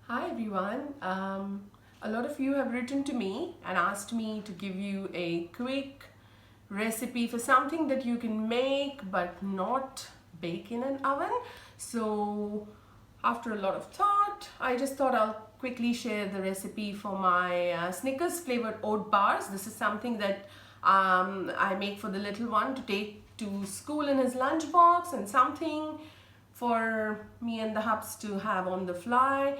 Hi everyone. A lot of you have written to me and asked me to give you a quick recipe for something that you can make but not bake in an oven. So after a lot of thought, I just thought I'll quickly share the recipe for my Snickers flavored oat bars. This is something that I make for the little one to take to school in his lunchbox, and something for me and the hubs to have on the fly.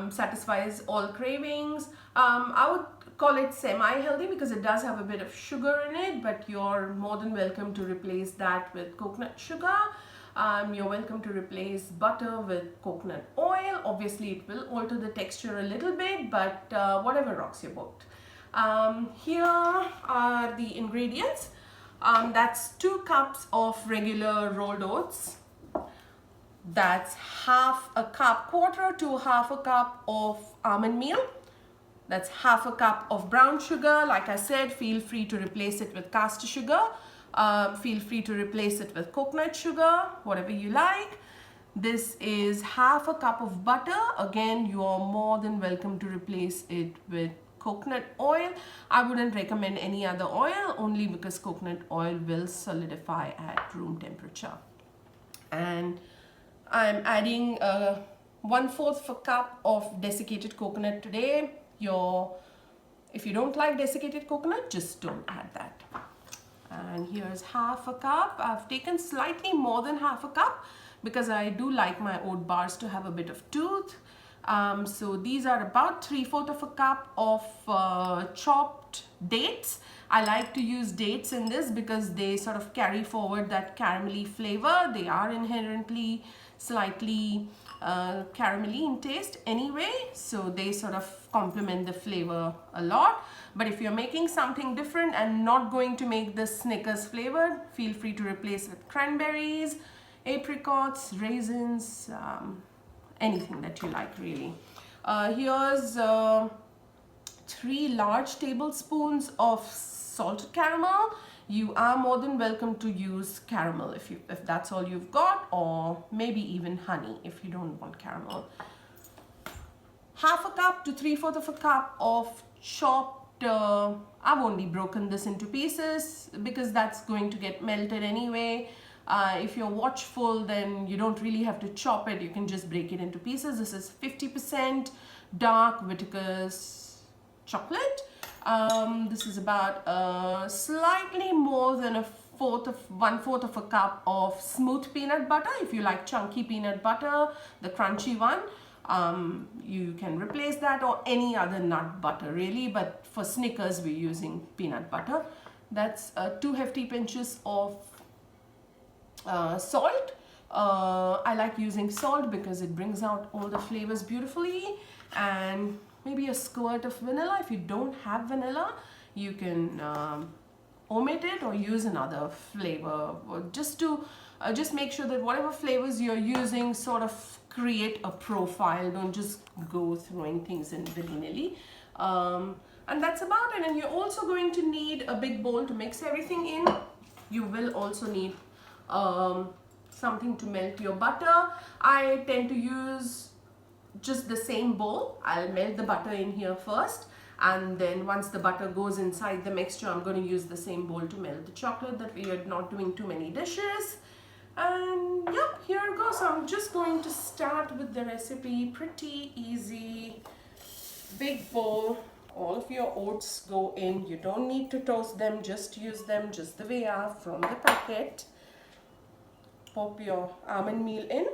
Satisfies all cravings. I would call it semi-healthy because it does have a bit of sugar in it, but you're more than welcome to replace that with coconut sugar. You're welcome to replace butter with coconut oil. Obviously it will alter the texture a little bit, but whatever rocks your boat. Here are the ingredients. That's 2 cups of regular rolled oats. That's half a cup, quarter to half a cup of almond meal. That's half a cup of brown sugar. Like I said, feel free to replace it with caster sugar. Feel free to replace it with coconut sugar, whatever you like. This is half a cup of butter. Again, you are more than welcome to replace it with coconut oil. I wouldn't recommend any other oil, only because coconut oil will solidify at room temperature. And I'm adding 1/4 of a cup of desiccated coconut today. If you don't like desiccated coconut, just don't add that. And here's half a cup. I've taken slightly more than half a cup because I do like my oat bars to have a bit of tooth. So these are about 3/4 of a cup of chopped dates. I like to use dates in this because they sort of carry forward that caramelly flavor. They are inherently slightly caramelly in taste anyway, so they sort of complement the flavor a lot. But if you're making something different and not going to make this Snickers flavored, feel free to replace with cranberries, apricots, raisins, anything that you like really. Here's 3 large tablespoons of salted caramel. You are more than welcome to use caramel if that's all you've got, or maybe even honey if you don't want caramel. Half a cup to 3/4 of a cup of chopped, I've only broken this into pieces because that's going to get melted anyway. If you're watchful, then you don't really have to chop it. You can just break it into pieces. This is 50% dark Whittaker's chocolate. This is about slightly more than 1/4 of a cup of smooth peanut butter. If you like chunky peanut butter, the crunchy one, you can replace that, or any other nut butter really, but for Snickers we're using peanut butter. That's 2 hefty pinches of salt. I like using salt because it brings out all the flavors beautifully. And maybe a squirt of vanilla. If you don't have vanilla, you can omit it or use another flavor, or just make sure that whatever flavors you're using sort of create a profile. Don't just go throwing things in willy-nilly. And that's about it. And you're also going to need a big bowl to mix everything in. You will also need something to melt your butter. I tend to use just the same bowl. I'll melt the butter in here first, and then once the butter goes inside the mixture, I'm going to use the same bowl to melt the chocolate, that we are not doing too many dishes. And yep, here it goes. So I'm just going to start with the recipe. Pretty easy. Big bowl. All of your oats go in. You don't need to toast them, just use them just the way they are from the packet. Pop your almond meal in.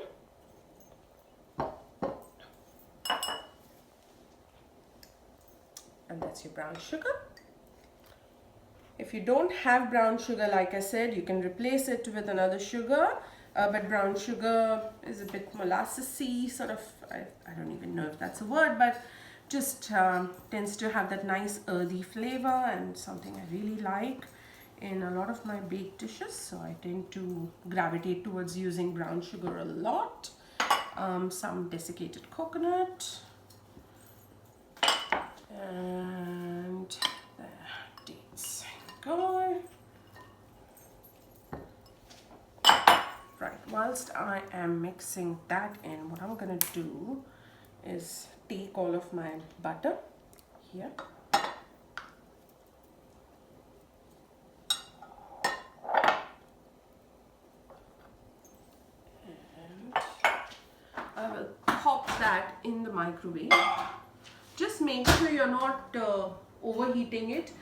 And that's your brown sugar. If you don't have brown sugar, like I said, you can replace it with another sugar. But brown sugar is a bit molassesy, sort of, I don't even know if that's a word, but just tends to have that nice earthy flavor, and something I really like in a lot of my baked dishes. So I tend to gravitate towards using brown sugar a lot. Some desiccated coconut. And the dates go. Right, whilst I am mixing that in, what I'm gonna do is take all of my butter here. And I will pop that in the microwave. Just make sure you're not overheating it.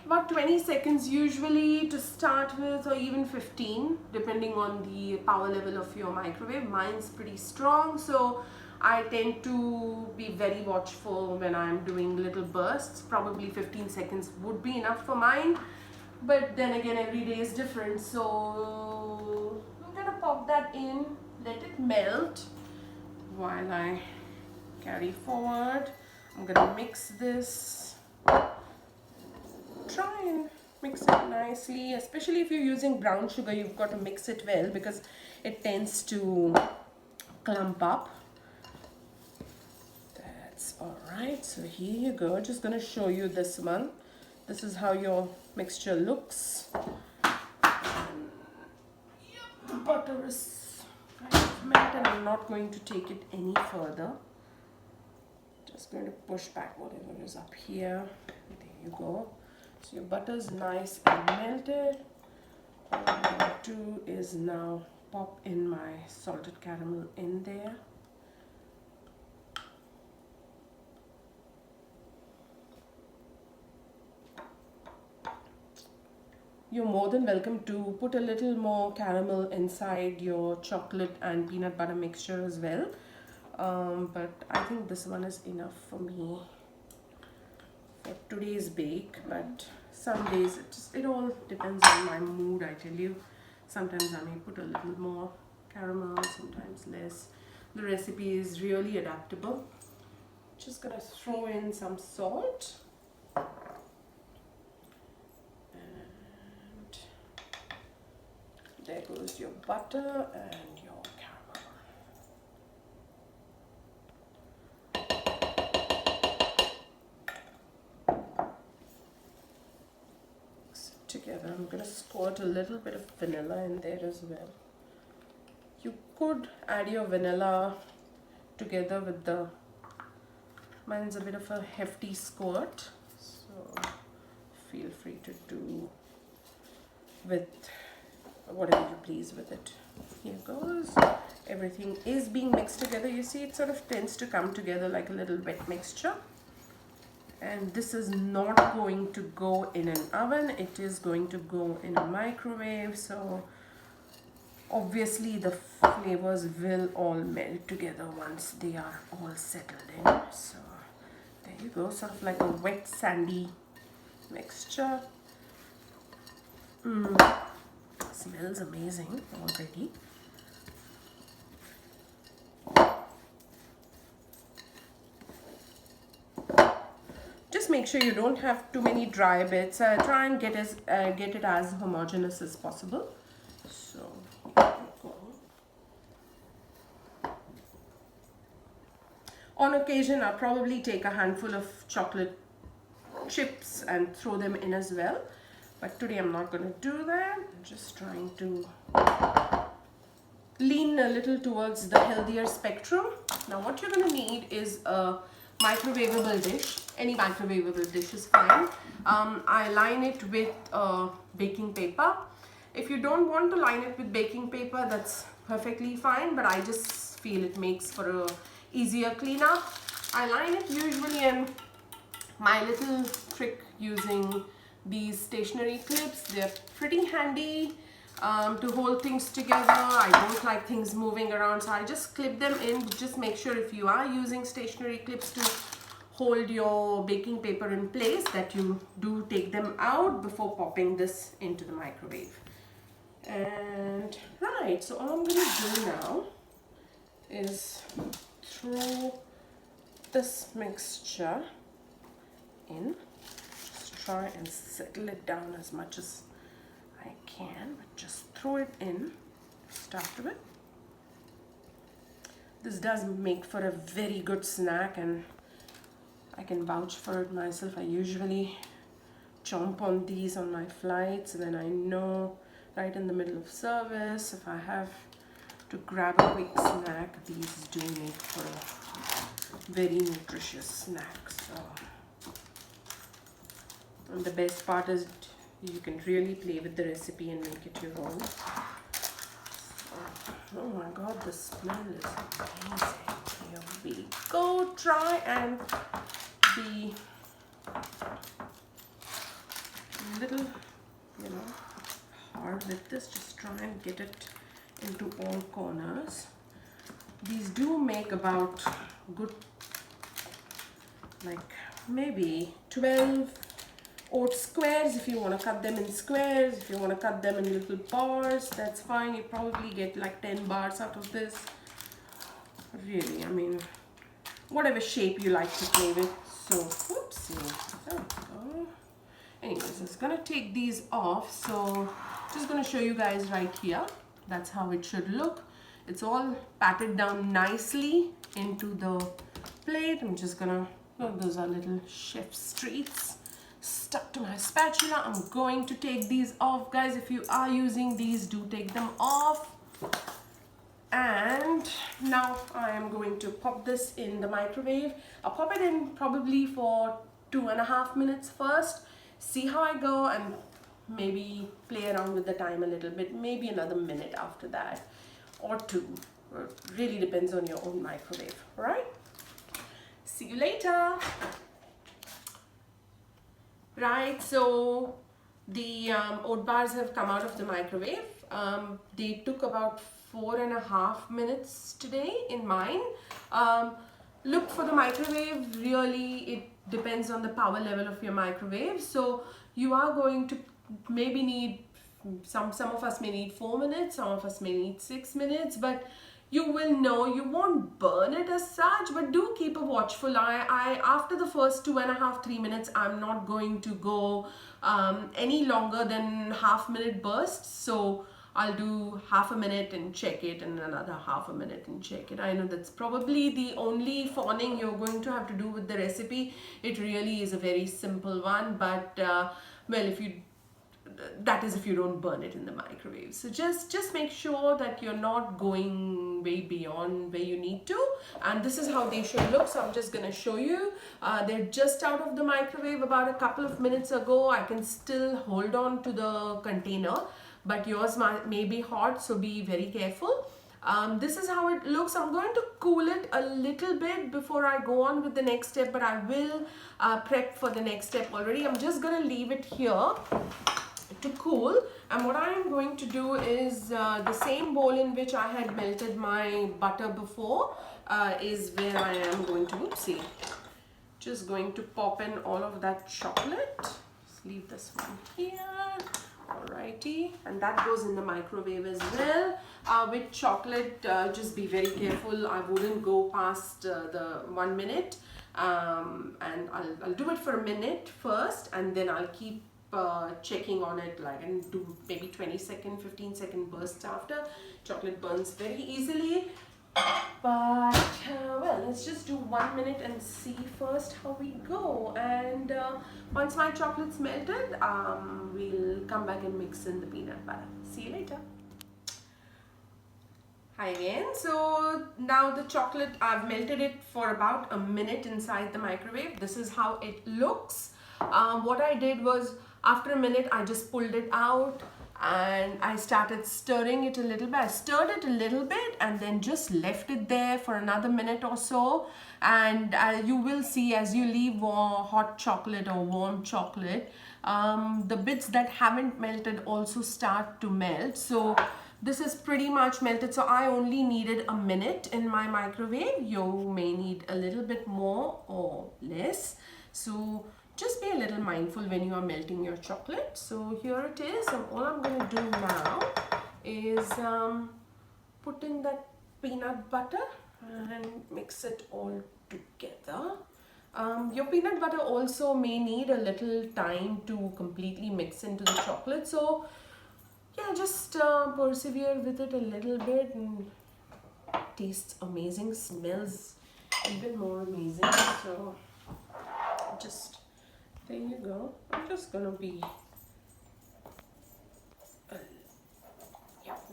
About 20 seconds usually to start with, or even 15 depending on the power level of your microwave. Mine's pretty strong, so I tend to be very watchful when I'm doing little bursts. Probably 15 seconds would be enough for mine, but then again every day is different. So I'm gonna pop that in, let it melt while I carry forward. I'm gonna mix this. Try and mix it nicely, especially if you're using brown sugar. You've got to mix it well because it tends to clump up. That's alright. So here you go. Just gonna show you this one. This is how your mixture looks. The butter is kind of melt, and I'm not going to take it any further. Just going to push back whatever is up here. There you go. So your butter is nice and melted. All I'm going to do is now pop in my salted caramel in there. You're more than welcome to put a little more caramel inside your chocolate and peanut butter mixture as well. But I think this one is enough for me for today's bake. But some days it all depends on my mood, I tell you. Sometimes I may put a little more caramel, sometimes less. The recipe is really adaptable. Just gonna throw in some salt. And there goes your butter and your together. I'm going to squirt a little bit of vanilla in there as well. You could add your vanilla together with the, mine's a bit of a hefty squirt, so feel free to do with whatever you please with it. Here goes. Everything is being mixed together. You see, it sort of tends to come together like a little wet mixture. And this is not going to go in an oven, it is going to go in a microwave. So obviously the flavors will all melt together once they are all settled in. So there you go, sort of like a wet sandy mixture. Smells amazing already. Just make sure you don't have too many dry bits. Try and get it as homogeneous as possible. So here we go. On occasion, I'll probably take a handful of chocolate chips and throw them in as well. But today I'm not going to do that. I'm just trying to lean a little towards the healthier spectrum. Now what you're going to need is a microwavable dish. Any microwavable dish is fine. I line it with baking paper. If you don't want to line it with baking paper, that's perfectly fine, but I just feel it makes for a easier cleanup. I line it usually, and my little trick using these stationery clips, they're pretty handy to hold things together. I don't like things moving around, so I just clip them in. Just make sure if you are using stationery clips to hold your baking paper in place, that you do take them out before popping this into the microwave. And right, so all I'm going to do now is throw this mixture in. Just try and settle it down as much as I can, but just throw it in to start with. This does make for a very good snack, and I can vouch for it myself. I usually chomp on these on my flights when I know right in the middle of service, if I have to grab a quick snack, these do make for very nutritious snack. So, and the best part is you can really play with the recipe and make it your own. Oh my god, the smell is amazing. Here we go. Try and be a little, hard with this. Just try and get it into all corners. These do make about good, like maybe 12 oat squares. If you want to cut them in squares, if you want to cut them in little bars, that's fine. You probably get like 10 bars out of this. Really, I mean, whatever shape you like to play with. So, whoopsie, there we go. Anyways, I'm just gonna take these off. So, just gonna show you guys right here. That's how it should look. It's all patted down nicely into the plate. I'm just gonna, those are little chef's treats stuck to my spatula. I'm going to take these off, guys. If you are using these, do take them off. And now I am going to pop this in the microwave. I'll pop it in probably for 2.5 minutes first, see how I go, and maybe play around with the time a little bit, maybe another minute after that or 2. It really depends on your own microwave. All right, see you later. Right, so the oat bars have come out of the microwave. They took about 4.5 minutes today in mine. Look for the microwave, really it depends on the power level of your microwave. So you are going to maybe need, some of us may need 4 minutes, some of us may need 6 minutes, but you will know, you won't burn it as such, but do keep a watchful eye. After the first 2.5-3 minutes, I'm not going to go any longer than half-minute bursts. So I'll do half a minute and check it, and another half a minute and check it. I know that's probably the only fawning you're going to have to do with the recipe. It really is a very simple one, but well, that is if you don't burn it in the microwave. So just make sure that you're not going way beyond where you need to. And this is how they should look. So I'm just gonna show you. They're just out of the microwave about a couple of minutes ago. I can still hold on to the container, but yours may be hot, so be very careful. This is how it looks. I'm going to cool it a little bit before I go on with the next step, but I will prep for the next step already. I'm just going to leave it here to cool, and what I am going to do is the same bowl in which I had melted my butter before is where I am going to, just going to pop in all of that chocolate. Just leave this one here. Alrighty, and that goes in the microwave as well. With chocolate, just be very careful. I wouldn't go past the 1 minute, and I'll do it for a minute first, and then I'll keep checking on it, like, and do maybe 20-second, 15-second bursts after. Chocolate burns very easily, but well, let's just do 1 minute and see first how we go. And once my chocolate's melted, we'll come back and mix in the peanut butter. See you later. Hi again. So now the chocolate, I've melted it for about a minute inside the microwave. This is how it looks. What I did was, after a minute, I just pulled it out and I started stirring it a little bit. I stirred it a little bit and then just left it there for another minute or so. And you will see, as you leave hot chocolate or warm chocolate, the bits that haven't melted also start to melt. So this is pretty much melted. So I only needed a minute in my microwave. You may need a little bit more or less. So just be a little mindful when you are melting your chocolate. So here it is, and all I'm going to do now is put in that peanut butter and mix it all together. Your peanut butter also may need a little time to completely mix into the chocolate. So yeah, just persevere with it a little bit, and it tastes amazing, smells even more amazing. So just, there you go. I'm just gonna be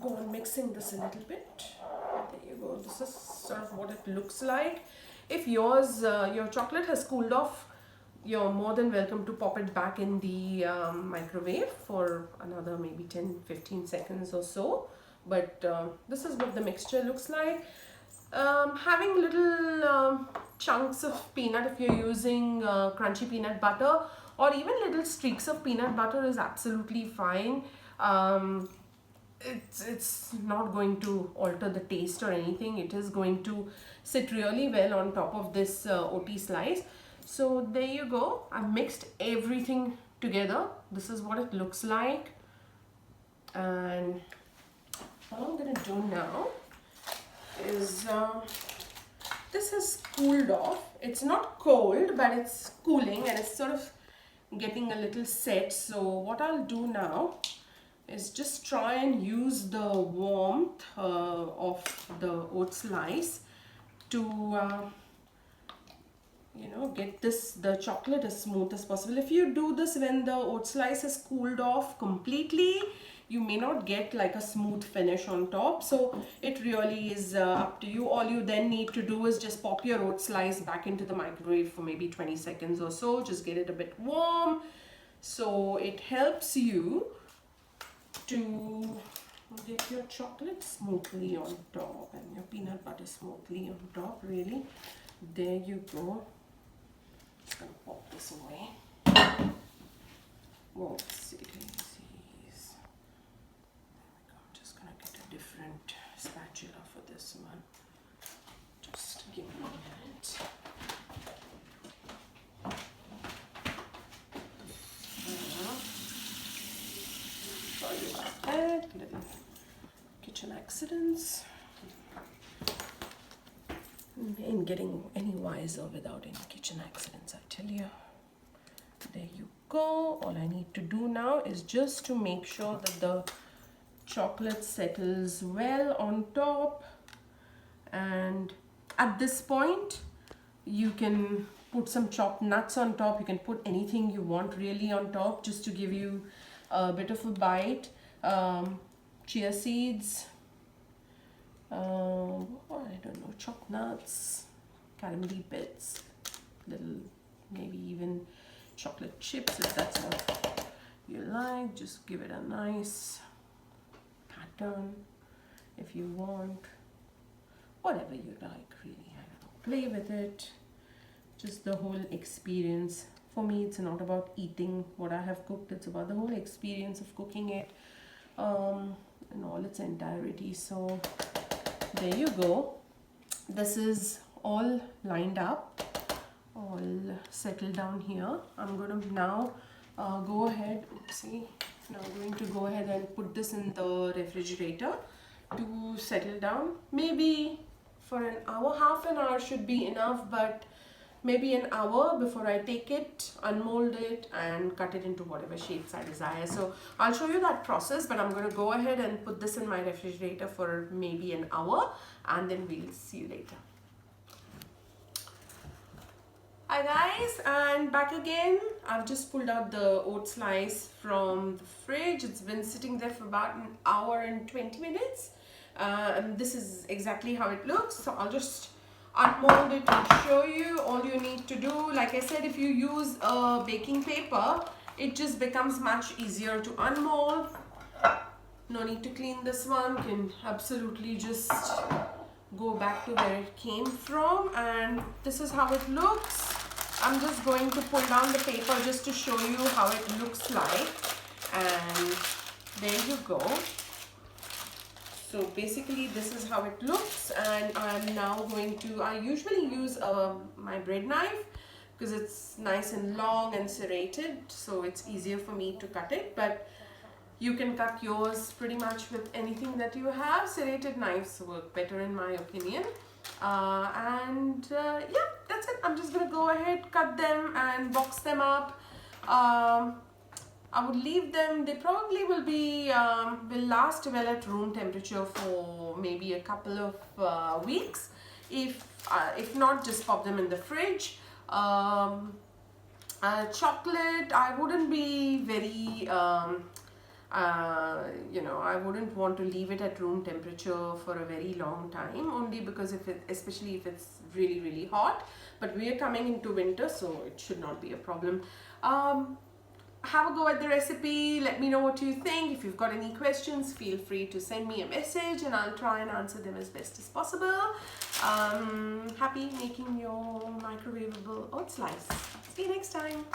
go on mixing this a little bit. There you go. This is sort of what it looks like. If yours, your chocolate has cooled off, you're more than welcome to pop it back in the microwave for another maybe 10-15 seconds or so. But this is what the mixture looks like. Having little chunks of peanut, if you're using crunchy peanut butter, or even little streaks of peanut butter, is absolutely fine. It's not going to alter the taste or anything. It is going to sit really well on top of this OT slice. So there you go. I've mixed everything together. This is what it looks like. And what I'm gonna do now is this has cooled off. It's not cold, but it's cooling and it's sort of getting a little set. So what I'll do now is just try and use the warmth of the oat slice to you know, get the chocolate as smooth as possible. If you do this when the oat slice has cooled off completely, you may not get like a smooth finish on top. So it really is up to you. All you then need to do is just pop your oat slice back into the microwave for maybe 20 seconds or so. Just get it a bit warm. So it helps you to get your chocolate smoothly on top and your peanut butter smoothly on top. Really, there you go. Just gonna pop this away. Whoopsie daisies. I'm just gonna get a different spatula for this one. Just give me a minute. Sorry about that. Little kitchen accidents. Ain't getting any wiser without any kitchen accidents, I tell you. There you go. All I need to do now is just to make sure that the chocolate settles well on top. And at this point, you can put some chopped nuts on top. You can put anything you want really on top just to give you a bit of a bite. Chia seeds. I don't know, chopped nuts, caramelly bits, little maybe even chocolate chips if that's what you like. Just give it a nice pattern if you want, whatever you like really. I don't know, play with it, just the whole experience. For me, it's not about eating what I have cooked, it's about the whole experience of cooking it in all its entirety. So there you go. This is all lined up, all settled down here. I'm going to now go ahead, now I'm going to go ahead and put this in the refrigerator to settle down. Maybe for an hour, half an hour should be enough, but maybe an hour before I take it, unmold it and cut it into whatever shapes I desire. So I'll show you that process, but I'm going to go ahead and put this in my refrigerator for maybe an hour and then we'll see you later. Hi guys, and back again. I've just pulled out the oat slice from the fridge. It's been sitting there for about an hour and 20 minutes. And this is exactly how it looks. So I'll just unmold it and show you. All you need to do, like I said, if you use a baking paper, it just becomes much easier to unmold. No need to clean this one. You can absolutely just go back to where it came from, and this is how it looks. I'm just going to pull down the paper just to show you how it looks like, and there you go. So basically this is how it looks, and I'm now going to, I usually use my bread knife because it's nice and long and serrated, so it's easier for me to cut it, but you can cut yours pretty much with anything that you have. Serrated knives work better in my opinion. Yeah, that's it. I'm just gonna go ahead, cut them and box them up. I would leave them, they probably will be, will last well at room temperature for maybe a couple of weeks. If not, just pop them in the fridge. Chocolate, I wouldn't be very, you know, I wouldn't want to leave it at room temperature for a very long time, only because especially if it's really, really hot. But we are coming into winter, so it should not be a problem. Have a go at the recipe. Let me know what you think. If you've got any questions, feel free to send me a message and I'll try and answer them as best as possible. Happy making your microwavable oat slice. See you next time.